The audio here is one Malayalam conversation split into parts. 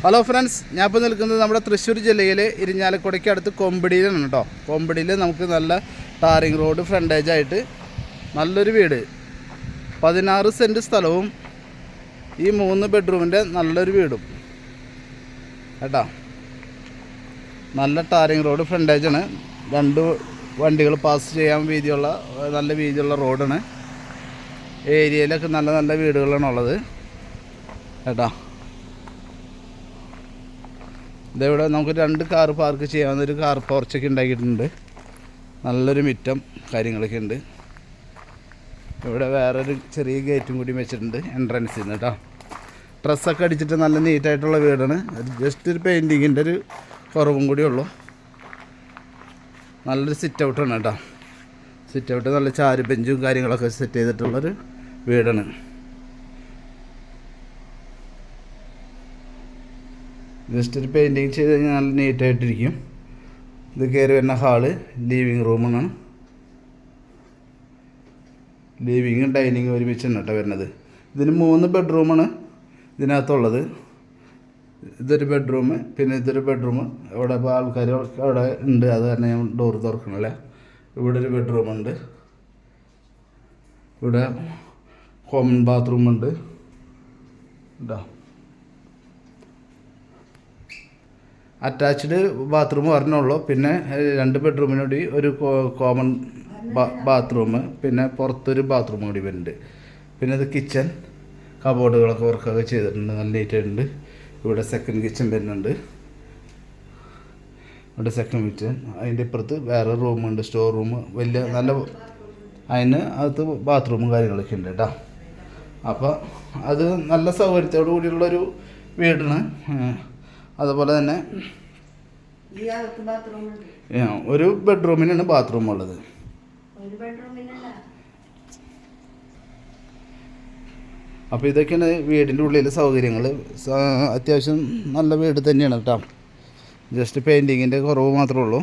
ഹലോ ഫ്രണ്ട്സ്, ഞാൻ ഇപ്പോൾ നിൽക്കുന്നത് നമ്മുടെ തൃശ്ശൂർ ജില്ലയിലെ ഇരിഞ്ഞാലക്കുടയ്ക്ക് അടുത്ത് കൊമ്പടിയിലാണ് കേട്ടോ. കൊമ്പടിയിൽ നമുക്ക് നല്ല ടാറിങ് റോഡ് ഫ്രണ്ടേജായിട്ട് നല്ലൊരു വീട്, 16 സെൻറ്റ് സ്ഥലവും ഈ 3 ബെഡ്റൂമിൻ്റെ നല്ലൊരു വീടും കേട്ടോ. നല്ല ടാറിങ് റോഡ് ഫ്രണ്ടേജാണ്, 2 വണ്ടികൾ പാസ് ചെയ്യാൻ നല്ല വീതിയുള്ള റോഡാണ്. ഏരിയയിലൊക്കെ നല്ല നല്ല വീടുകളാണുള്ളത് കേട്ടോ. ഇതവിടെ നമുക്ക് 2 കാർ പാർക്ക് ചെയ്യാവുന്നൊരു കാർ പോർച്ചൊക്കെ ഉണ്ടാക്കിയിട്ടുണ്ട്. നല്ലൊരു മിറ്റം കാര്യങ്ങളൊക്കെ ഉണ്ട്. ഇവിടെ വേറൊരു ചെറിയ ഗേറ്റും കൂടി വെച്ചിട്ടുണ്ട് എൻട്രൻസിൽ നിന്ന് കേട്ടോ. ഡ്രസ്സൊക്കെ അടിച്ചിട്ട് നല്ല നീറ്റായിട്ടുള്ള വീടാണ്. ജസ്റ്റ് ഒരു പെയിൻറ്റിങ്ങിൻ്റെ ഒരു കുറവും കൂടി ഉള്ളൂ. നല്ലൊരു സിറ്റ് ഔട്ടാണ് കേട്ടോ. സിറ്റ് ഔട്ട് നല്ല ചാരു ബെഞ്ചും കാര്യങ്ങളൊക്കെ സെറ്റ് ചെയ്തിട്ടുള്ളൊരു വീടാണ്. ജസ്റ്റ് ഒരു പെയിൻറ്റിങ് ചെയ്ത് കഴിഞ്ഞാൽ നല്ല നീറ്റായിട്ടിരിക്കും. ഇത് കയറി വരുന്ന ഹാള് ലീവിങ് റൂമാണ്. ലീവിങ്ങും ഡൈനിങ്ങും ഒരുമിച്ചാണ് കേട്ടോ വരുന്നത്. ഇതിന് 3 ബെഡ്റൂമാണ് ഇതിനകത്തുള്ളത്. ഇതൊരു ബെഡ്റൂം, പിന്നെ ഇതൊരു ബെഡ്റൂം. അവിടെ ഇപ്പോൾ ആൾക്കാർ അവിടെ ഉണ്ട്, അത് തന്നെ ഞാൻ ഡോറ് തുറക്കണല്ലേ. ഇവിടെ ഒരു ബെഡ്റൂമുണ്ട്. ഇവിടെ കോമൺ ബാത്റൂമുണ്ട് കേട്ടോ. അറ്റാച്ച്ഡ് ബാത്റൂം പറഞ്ഞുള്ളൂ. പിന്നെ 2 ബെഡ്റൂമിനോടി ഒരു കോമൺ ബാത്റൂം, പിന്നെ പുറത്തൊരു ബാത്റൂം കൂടി വരുന്നുണ്ട്. പിന്നെ ഇത് കിച്ചൺ, കബോർഡുകളൊക്കെ വർക്കൊക്കെ ചെയ്തിട്ടുണ്ട്, നല്ല നീറ്റായിട്ടുണ്ട്. ഇവിടെ സെക്കൻഡ് കിച്ചൺ വരുന്നുണ്ട്. ഇവിടെ സെക്കൻഡ് കിച്ചൺ, അതിൻ്റെ ഇപ്പുറത്ത് വേറെ റൂമുണ്ട്, സ്റ്റോർ റൂം വലിയ നല്ല. അതിന് അകത്ത് ബാത്റൂമും കാര്യങ്ങളൊക്കെ ഉണ്ട് കേട്ടോ. അപ്പോൾ അത് നല്ല സൗകര്യത്തോടു കൂടിയുള്ളൊരു വീടാണ്. അതുപോലെ തന്നെ ഒരു ബെഡ്റൂമിനാണ് ബാത്റൂം ഉള്ളത്. അപ്പോൾ ഇതൊക്കെയാണ് വീടിൻ്റെ ഉള്ളിലെ സൗകര്യങ്ങൾ. അത്യാവശ്യം നല്ല വീട് തന്നെയാണ് കേട്ടോ. ജസ്റ്റ് പെയിൻറ്റിങ്ങിൻ്റെ കുറവ് മാത്രമേ ഉള്ളൂ.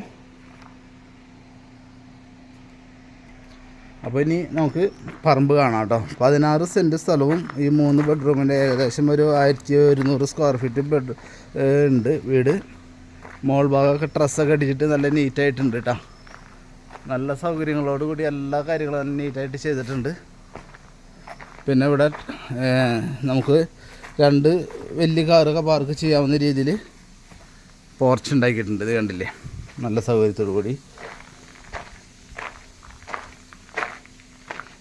അപ്പോൾ ഇനി നമുക്ക് പറമ്പ് കാണാം കേട്ടോ. 16 സെൻറ്റ് സ്ഥലവും ഈ 3 ബെഡ്റൂമിൻ്റെ ഏകദേശം ഒരു 1100 സ്ക്വയർ ഫീറ്റ് ബെഡ് ഉണ്ട് വീട്. മോൾ ഭാഗമൊക്കെ ഡ്രസ്സൊക്കെ അടിച്ചിട്ട് നല്ല നീറ്റായിട്ടുണ്ട് കേട്ടോ. നല്ല സൗകര്യങ്ങളോട് കൂടി എല്ലാ കാര്യങ്ങളും നല്ല നീറ്റായിട്ട് ചെയ്തിട്ടുണ്ട്. പിന്നെ ഇവിടെ നമുക്ക് 2 വലിയ കാറൊക്കെ പാർക്ക് ചെയ്യാവുന്ന രീതിയിൽ പോർച്ച് ഉണ്ടാക്കിയിട്ടുണ്ട്. ഇത് കണ്ടില്ലേ, നല്ല സൗകര്യത്തോടു കൂടി.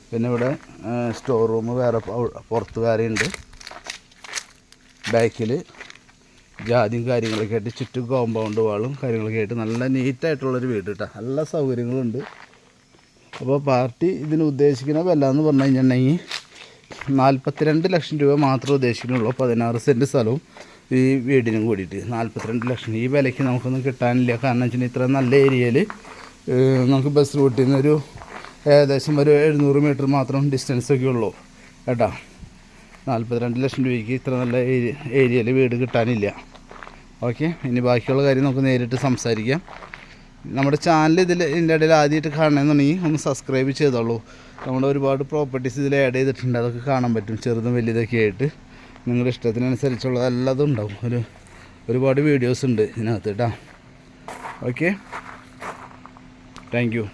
പിന്നെ ഇവിടെ സ്റ്റോർ റൂം വേറെ പുറത്ത് വേറെയുണ്ട്. ബാക്കിൽ ജാതിയും കാര്യങ്ങളൊക്കെ ആയിട്ട് ചുറ്റും കോമ്പൗണ്ട് വാളും കാര്യങ്ങളൊക്കെ ആയിട്ട് നല്ല നീറ്റായിട്ടുള്ളൊരു വീട് കേട്ടോ. നല്ല സൗകര്യങ്ങളുണ്ട്. അപ്പോൾ പാർട്ടി ഇതിന് ഉദ്ദേശിക്കുന്ന വില എന്ന് പറഞ്ഞു കഴിഞ്ഞിട്ടുണ്ടെങ്കിൽ 42 ലക്ഷം രൂപ മാത്രമേ ഉദ്ദേശിക്കുന്നുള്ളൂ. 16 സെൻറ്റ് സ്ഥലവും ഈ വീടിനും കൂടിയിട്ട് 42 ലക്ഷം. ഈ വിലയ്ക്ക് നമുക്കൊന്നും കിട്ടാനില്ല. കാരണം വെച്ചിട്ടുണ്ടെങ്കിൽ ഇത്ര നല്ല ഏരിയയിൽ നമുക്ക് ബസ് റൂട്ടിൽ നിന്നൊരു ഏകദേശം ഒരു 700 മീറ്റർ മാത്രം ഡിസ്റ്റൻസൊക്കെ ഉള്ളൂ കേട്ടോ. 42 ലക്ഷം രൂപയ്ക്ക് ഇത്ര നല്ല ഏരിയയിൽ വീട് കിട്ടാനില്ല. ഓക്കെ, ഇനി ബാക്കിയുള്ള കാര്യം നമുക്ക് നേരിട്ട് സംസാരിക്കാം. നമ്മുടെ ചാനൽ ഇതിൻ്റെ ഇടയിൽ ആദ്യമായിട്ട് കാണണമെന്നുണ്ടെങ്കിൽ ഒന്ന് സബ്സ്ക്രൈബ് ചെയ്തോളൂ. നമ്മുടെ ഒരുപാട് പ്രോപ്പർട്ടീസ് ഇതിൽ ആഡ് ചെയ്തിട്ടുണ്ട്, അതൊക്കെ കാണാൻ പറ്റും, ചെറുതും വലിയതൊക്കെ ആയിട്ട്. നിങ്ങളുടെ ഇഷ്ടത്തിനനുസരിച്ചുള്ള എല്ലാതും ഉണ്ടാവും. ഒരുപാട് വീഡിയോസ് ഉണ്ട് ഇതിനകത്ത് കേട്ടോ. Okay, thank you.